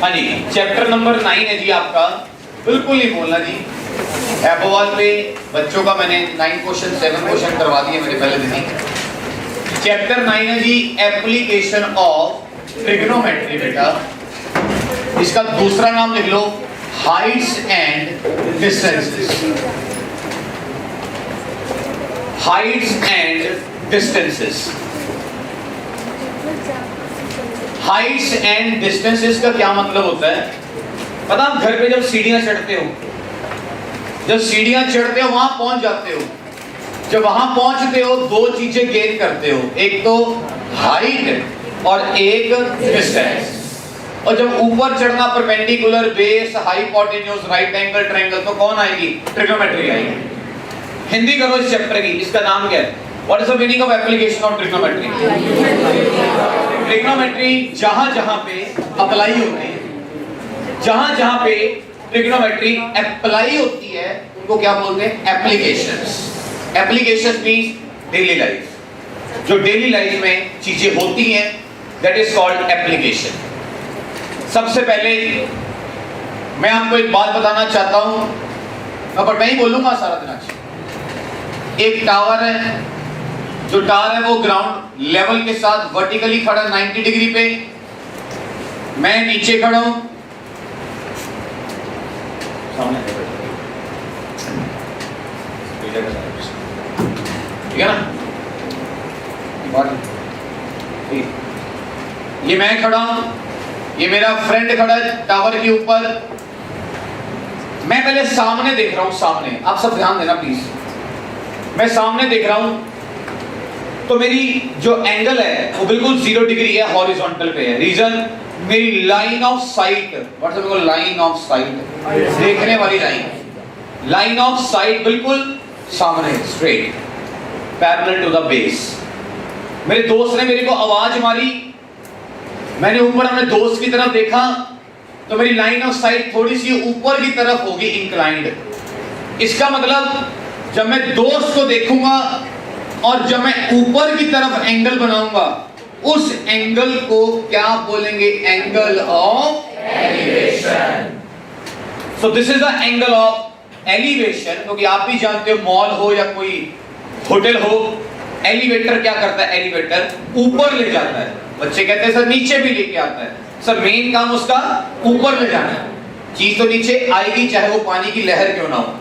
हाँ जी, chapter number 9 है जी आपका, बिल्कुल नहीं बोलना जी। एबोवाल पे बच्चों का मैंने 9 क्वेश्चन 7 क्वेश्चन करवा दिए मेरे पहले दिन ही। चैप्टर 9 है जी एप्लीकेशन ऑफ ट्रिग्नोमेट्री बेटा। इसका दूसरा नाम लिख लो heights and distances. Heights and distances. Heights and distances का क्या मतलब होता है पता? आप घर पे जब सीढ़ियां चढ़ते हो, वहां पहुंच जाते हो, जब वहां पहुंचते हो दो चीजें गेन करते हो, एक तो हाइट और एक डिस्टेंस। और जब ऊपर चढ़ना perpendicular, base, hypotenuse, right angle, triangle, तो कौन आएगी? ट्रिग्नोमेट्री आएगी। हिंदी करो इस चैप्टर की, इसका नाम क्या है? What is the meaning of application of trigonometry? Trigonometry जहां पे अप्लाई होती है, जहां पे ट्रिग्नोमेट्री अप्लाई होती है उनको क्या बोलते हैं? Applications. Applications means daily life. जो डेली लाइफ में चीजें होती हैं दैट इज कॉल्ड एप्लीकेशन। सबसे पहले मैं आपको एक बात बताना चाहता हूं, पर मैं ही बोलूंगा सारा दिन आज। एक टावर है, जो टावर है वो ग्राउंड लेवल के साथ वर्टिकली खड़ा 90 डिग्री पे। मैं नीचे खड़ा हूं, ठीक है ना? ये मैं खड़ा हूं, ये मेरा फ्रेंड खड़ा है टावर के ऊपर। मैं पहले सामने देख रहा हूं, सामने। आप सब ध्यान देना प्लीज। मैं सामने देख रहा हूं तो मेरी जो एंगल है वो बिल्कुल 0 डिग्री है, हॉरिजॉन्टल पे है। रीजन, मेरी line of sight, what's the line of sight? देखने वाली लाइन। लाइन ऑफ साइट बिल्कुल सामने, straight, parallel to the base. मेरे दोस्त ने मेरे को आवाज मारी, मैंने ऊपर अपने दोस्त की तरफ देखा तो मेरी लाइन ऑफ साइट थोड़ी सी ऊपर की तरफ होगी, इंक्लाइंड। इसका मतलब जब मैं दोस्त को देखूंगा और जब मैं ऊपर की तरफ एंगल बनाऊंगा, उस एंगल को क्या बोलेंगे? Angle of elevation. So this is the angle of elevation. क्योंकि आप भी जानते हो, मॉल हो या कोई होटल हो, एलिवेटर क्या करता है? एलिवेटर ऊपर ले जाता है। बच्चे कहते हैं सर नीचे भी लेके आता है। सर मेन काम उसका ऊपर ले जाना है। चीज तो नीचे आएगी चाहे वो पानी की लहर क्यों ना हो।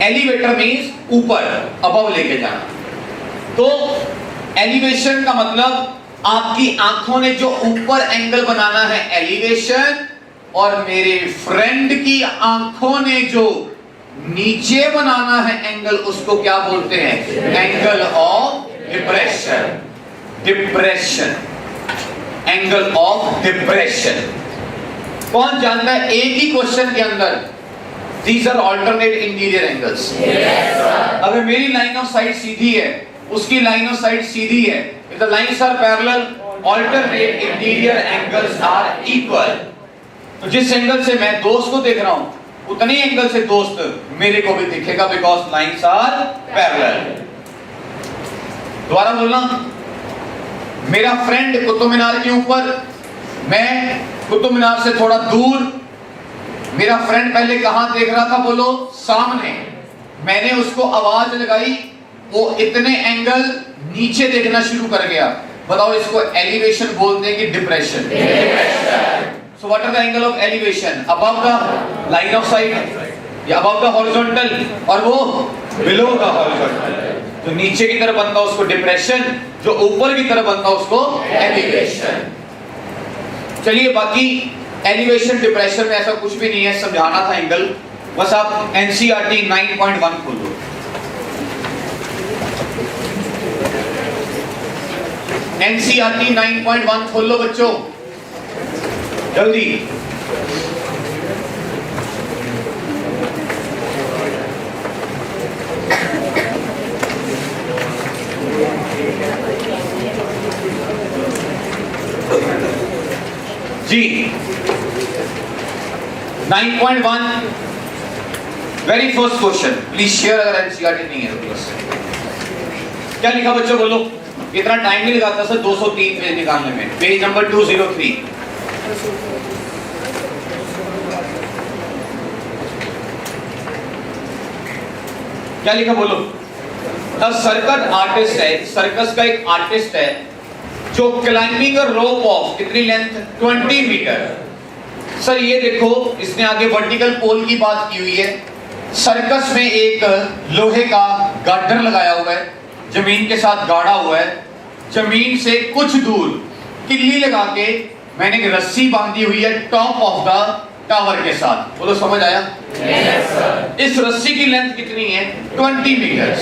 एलिवेटर मींस ऊपर, अबव लेके जाना। तो एलिवेशन का मतलब आपकी आंखों ने जो ऊपर एंगल बनाना है, एलिवेशन, और मेरे फ्रेंड की आंखों ने जो नीचे बनाना है एंगल, उसको क्या बोलते हैं? Angle of depression. Depression, angle of depression. कौन जानता है एक ही क्वेश्चन के अंदर these are alternate interior angles? Yes, sir. अगर मेरी लाइन ऑफ साइट सीधी है, उसकी लाइन ऑफ साइट सीधी है, if the lines are parallel, alternate interior angles are equal. तो जिस एंगल से मैं दोस्त को देख रहा हूं उतनी एंगल से दोस्त मेरे को भी दिखेगा, because lines are parallel. दोबारा बोलना, मेरा फ्रेंड कुतुब मीनार के ऊपर, मैं कुतुब मीनार से थोड़ा दूर। मेरा फ्रेंड पहले कहां देख रहा था? बोलो, सामने। मैंने उसको आवाज लगाई, वो इतने एंगल नीचे देखना शुरू कर गया। बताओ इसको एलिवेशन बोलते हैं कि depression? So what are the angle of elevation? Above the line of sight या अबव द हॉरिजॉन्टल, और वो बिलो द हॉरिजॉन्टल। जो नीचे की तरफ बनता उसको डिप्रेशन, जो ऊपर की तरफ बनता उसको एलिवेशन। चलिए, बाकी एलिवेशन डिप्रेशन में ऐसा कुछ भी नहीं है, समझाना था एंगल। बस आप एनसीईआरटी 9.1 खोल लो। एनसीईआरटी 9.1 खोल लो बच्चों, जल्दी। जी 9.1 very first question, please share. अगर एनसीईआरटी नहीं है तो प्लीज। क्या लिखा बच्चों, बोलो। इतना टाइम नहीं लगाता सर 203 पेज निकालने में। Page number 203। क्या लिखा बोलो? द सर्कस आर्टिस्ट है, सर्कस का एक आर्टिस्ट है जो क्लाइंबिंग अ रोप ऑफ कितनी लेंथ? 20 मीटर। सर ये देखो, इसने आगे वर्टिकल पोल की बात की हुई है। सर्कस में एक लोहे का गार्डर लगाया हुआ है, जमीन के साथ गाड़ा हुआ है। जमीन से कुछ दूर किल्ली लगा के मैंने एक रस्सी बांधी हुई है टॉप ऑफ द टावर के साथ। बोलो समझ आया? yes, sir. इस रस्सी की लेंथ कितनी है? 20 मीटर।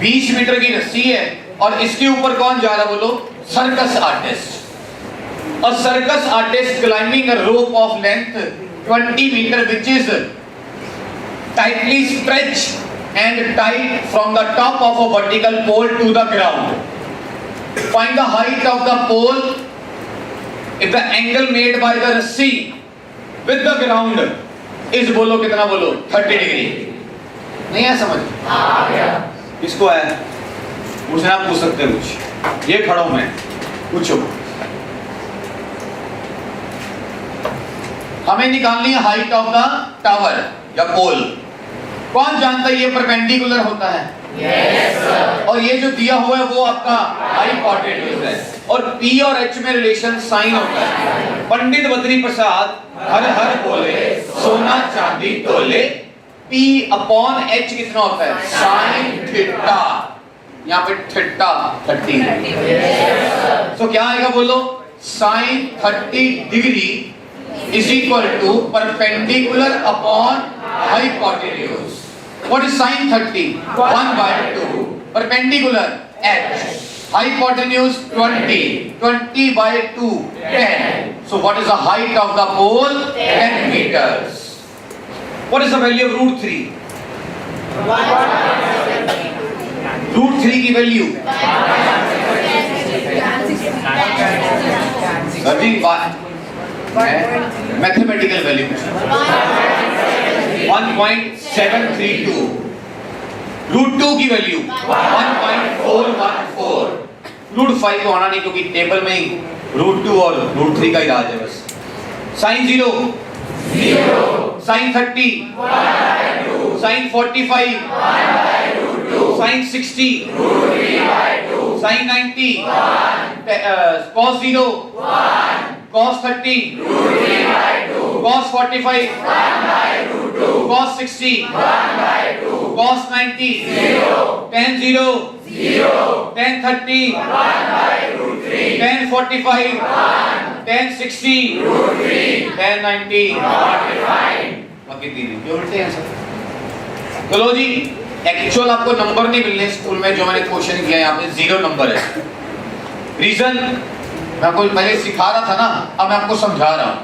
20 मीटर की रस्सी है और इसके ऊपर कौन जा रहा है? बोलो circus artist. A circus artist climbing a rope of length 20 meter which is tightly stretched and tied from the top of a vertical pole to the ground. Find the height of the pole if the angle made by the rassi with the ground is बोलो कितना? बोलो 30 degree. नहीं है समझ? आ गया। किसको है? मुझे आप पूछ सकते हो कुछ। ये खड़ा हूं मैं, पूछो। हमें निकालनी है हाइट ऑफ द टावर या पोल। कौन जानता है ये परपेंडिकुलर होता है? yes, sir. और ये जो दिया हुआ है वो आपका हाइपोटेन्यूज है। और P और H में रिलेशन साइन होता है। पंडित बद्री प्रसाद हर हर बोले सोना चांदी तोले। P अपॉन H कितना होता है? Sine theta. यहाँ पे थीटा 30। तो क्या आएगा बोलो? Sine 30 degree is equal to perpendicular upon hypotenuse. What is sin 30? 1/2. Perpendicular h. Hypotenuse 20. 20 by 2 10. So what is the height of the pole? 10 meters. What is the value of root 3? Root 3 की value सभी mathematical value 1.732। Root 2 की value 1.414। Root 5 तो आना नहीं क्योंकि table में ही root 2 और root 3 का ही राज है बस। Sine 0 sine 30 sine 45 sine 60 sine 90 cos 0 cos 30 cos 45 cos 60 cos 90 tan 0 tan 30 tan 45 tan 60 tan 90 बाकी तीन क्यों उल्टे हैं सब? चलो जी, एक्चुअल आपको नंबर नहीं मिलने स्कूल में जो मैंने क्वेश्चन किया यहाँ पे 0 नंबर है। रीजन मैं आपको पहले सिखा रहा था ना, अब मैं आपको समझा रहा हूं।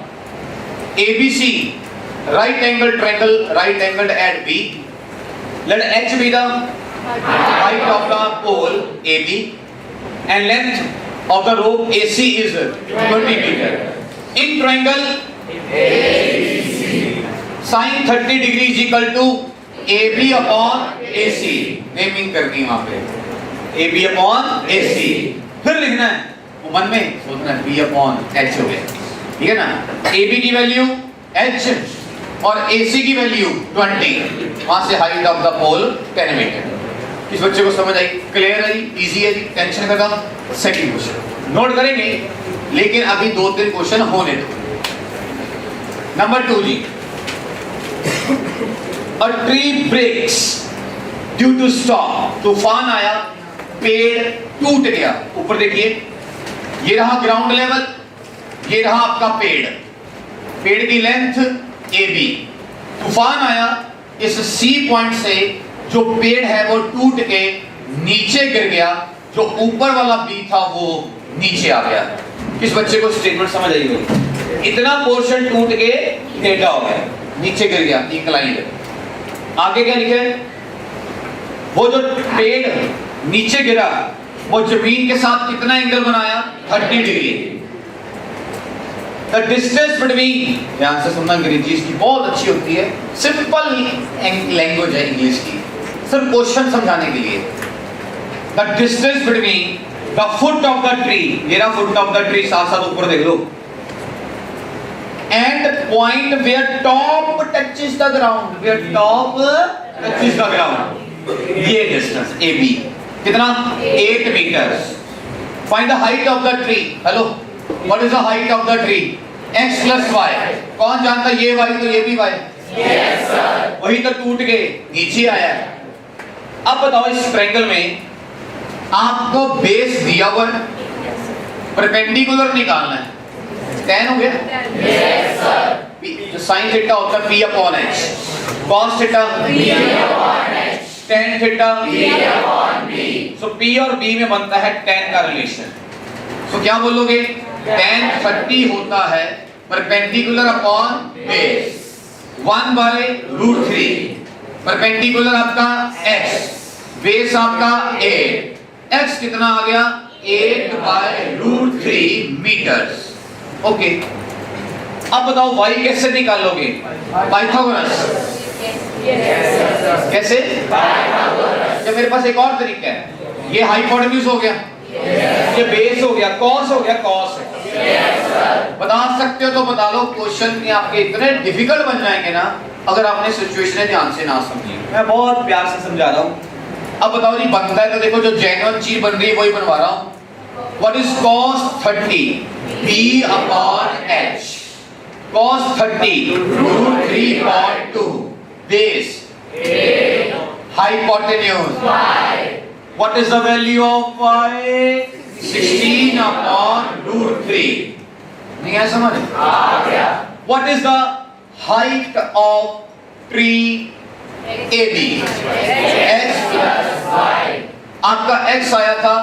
ABC right angle triangle, right angled at B, let H be the height of the pole AB and length of the rope AC is 20 meter. In triangle ABC sin 30 degree is equal to AB upon AC। Naming करनी है वहां पे AB upon AC। फिर लिखना है मन में सोचना है B अपॉन H हो गया, ठीक है ना? AB की वैल्यू H और AC की वैल्यू 20। वहां से height of the pole 10 metre. इस बच्चे को समझ आई? क्लियर है? इजी है? टेंशन खत्म। सेकंड क्वेश्चन नोट करेंगे लेकिन अभी 2-3 क्वेश्चन होने दो। नंबर 2 जी, a tree breaks due to storm. तूफान आया, पेड़ टूट गया। ऊपर देखिए, ये रहा ग्राउंड लेवल, ये रहा आपका पेड़। पेड़ की लेंथ AB। तूफान आया, इस C पॉइंट से जो पेड़ है वो टूट के नीचे गिर गया, जो ऊपर वाला B था वो नीचे आ गया। किस बच्चे को स्टेटमेंट समझ आई होगी? इतना पोर्शन टूट के टेढ़ा हो गया, नीचे गिर गया, इंक्लाइंड। आगे क्या लिखा है? वो जो पेड़ नीचे गिरा वो जमीन के साथ कितना एंगल बनाया? 30 डिग्री। द डिस्टेंस बिटवीन, ध्यान से सुनना, अंग्रेजी इसकी बहुत अच्छी होती है, सिंपल लैंग्वेज है इंग्लिश की, सिर्फ क्वेश्चन समझाने के लिए। The distance between the foot of the tree, मेरा फुट ऑफ द ट्री साथ साथ ऊपर देख लो, and point where top touches the ground, where top touches the ground, ये distance AB कितना 8 meters. Find the height of the tree. Hello, what is the height of the tree? X plus y. कौन जानता ये y तो ये भी y? Yes sir. वही तो टूट के नीचे आया है. अब बताओ इस ट्रायंगल में आपको बेस दिया हुआ है, परपेंडिकुलर निकालना है. tan हो गया? Yes sir. जो sin थीटा होता है p upon h, cos theta p upon h, tan theta p upon b. So p और b में बनता है tan का रिलेशन. So क्या बोलोगे? tan 30 होता है perpendicular upon base 1 by √3. Perpendicular आपका x, बेस आपका 8, x कितना आ गया 8 by √3 मीटर्स. ओके, अब बताओ y कैसे निकालोगे? पाइथागोरस. कैसे? पाइथागोरस. मेरे पास एक और तरीका है. ये हाइपोटेन्यूज हो गया, ये बेस हो गया, कॉस हो गया, कॉस. बता सकते हो तो बता लो. क्वेश्चन में आपके इतने डिफिकल्ट बन जाएंगे ना अगर आपने सिचुएशन ध्यान से ना समझी. मैं बहुत प्यार से समझा रहा हूँ. अब बताओ जी बनता है तो देखो जो जेन्युइन चीज बन रही है वही बनवा रहा हूँ. What is cos 30? P upon h. Cos 30 √3.2. Base. Hypotenuse. What is the value of y? 16 upon √3. नहीं है समझ? आ गया. What is the height of tree AB? x plus y. आपका x आया था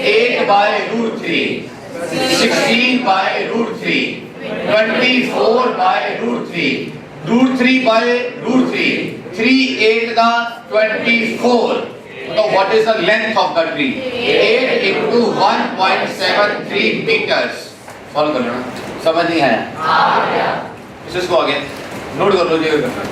8 by √3, 16 by √3, 24 by √3, √3 by √3, 3 8 का 24. So what is the length of the tree? 8 into 1.73 meters. Solve कर लेना. समझ नहीं आया? आ गया. इसको आगे नोट कर लो जी. करना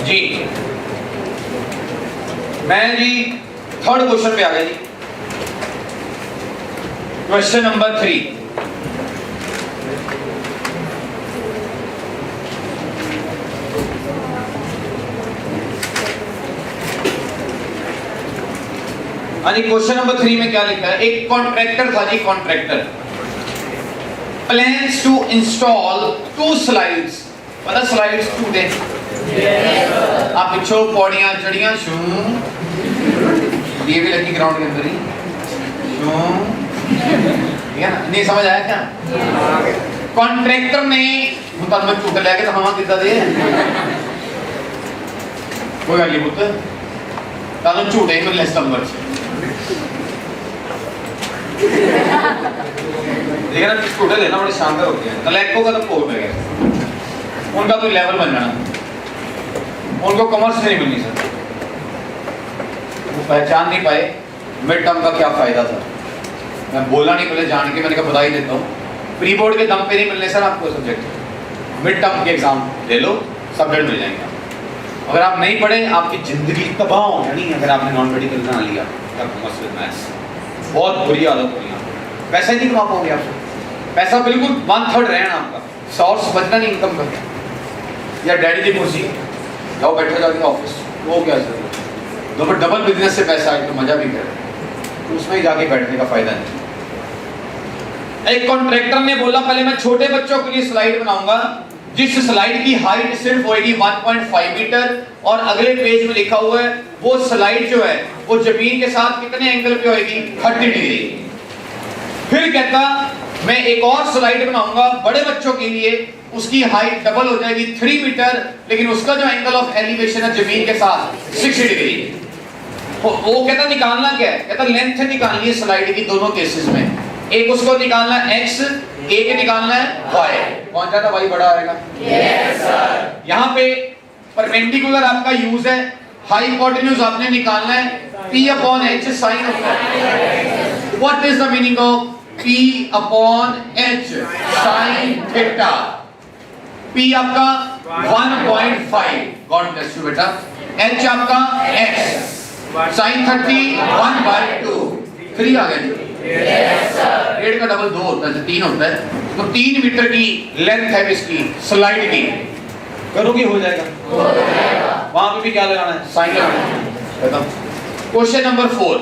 जी. मैं जी थर्ड क्वेश्चन पे आ गया जी. Question number 3. क्वेश्चन नंबर 3 में क्या लिखा है? एक कॉन्ट्रैक्टर था जी. Contractor plans to install 2 slides. पता स्लाइड्स 2 दे. आप पिछो पौड़ियां चढ़ियां शू ये भी लगी ग्राउंड के अंदर ही शू. ठीक है ना? नहीं समझ आया क्या? कॉन्ट्रैक्टर ने मुताद में टूट लेके तो हमारा कितना दे कोई गल नहीं पुत्र तानो झूठे ही मिलने सितंबर से. देखा ना झूठे लेना बड़े शानदार होते हैं. नलैको का तो कोड में गया उनका तो लेवल बन जाना. उनको कॉमर्स में नहीं मिलनी सर. वो पहचान नहीं पाए मिड टर्म का क्या फायदा था. मैं बोला नहीं पहले जान के मैंने कहा बता ही देता हूँ. प्री बोर्ड के दम पे नहीं मिलने सर आपको सब्जेक्ट. मिड टर्म के एग्जाम ले लो सब्जेक्ट मिल जाएंगे. अगर आप नहीं पढ़े आपकी जिंदगी तबाह हो जानी है. अगर आपने नॉन मेडिकल ना लिया कॉमर्स विद मैथ्स बहुत बुरी आदत होगी. पैसा ही नहीं कमा पाओगे आप. पैसा बिल्कुल 1/3 रहना आपका. सोर्स बचना नहीं इनकम का. या डैडी की कुर्सी, जाओ बैठे जाके ऑफिस, वो क्या सर डबल बिजनेस से पैसा आए तो मजा भी करे, तो उसमें ही जाके बैठने का फायदा नहीं। एक कॉन्ट्रैक्टर ने बोला पहले मैं छोटे बच्चों के लिए स्लाइड बनाऊंगा जिस स्लाइड की हाइट सिर्फ होगी 1.5 मीटर और अगले पेज में लिखा हुआ है वो स्लाइड जो है वो जमीन के साथ कितने एंगल पे होगी, 30 डिग्री। फिर कहता मैं एक और स्लाइड बनाऊंगा बड़े बच्चों के लिए, उसकी हाइट डबल हो जाएगी 3 मीटर, लेकिन उसका जो एंगल ऑफ एलिवेशन है जमीन के साथ 60 डिग्री। वो कहता निकालना क्या है, कहता लेंथ निकालनी है स्लाइड की दोनों केसेस में, एक उसको निकालना है x, एक निकालना है y। कौन सा था y बड़ा आएगा? Yes sir. यहाँ पे परपेंडिकुलर आपका यूज है, हाइपोटेन्यूज आपने निकालना है p upon h sine of. What is the meaning of p upon h sine theta? p आपका 1.5, गॉड ब्लेस यू बेटा, h आपका x साइन 30 1/2, 3 आ गया। Yes sir. 1.5 का डबल 2 होता है, 3 होता है, तो 3 मीटर की लेंथ है इसकी स्लाइड की। करोगे हो जाएगा, हो जाएगा। वहां पे भी क्या लगाना है, साइन लगाना है। Question number 4,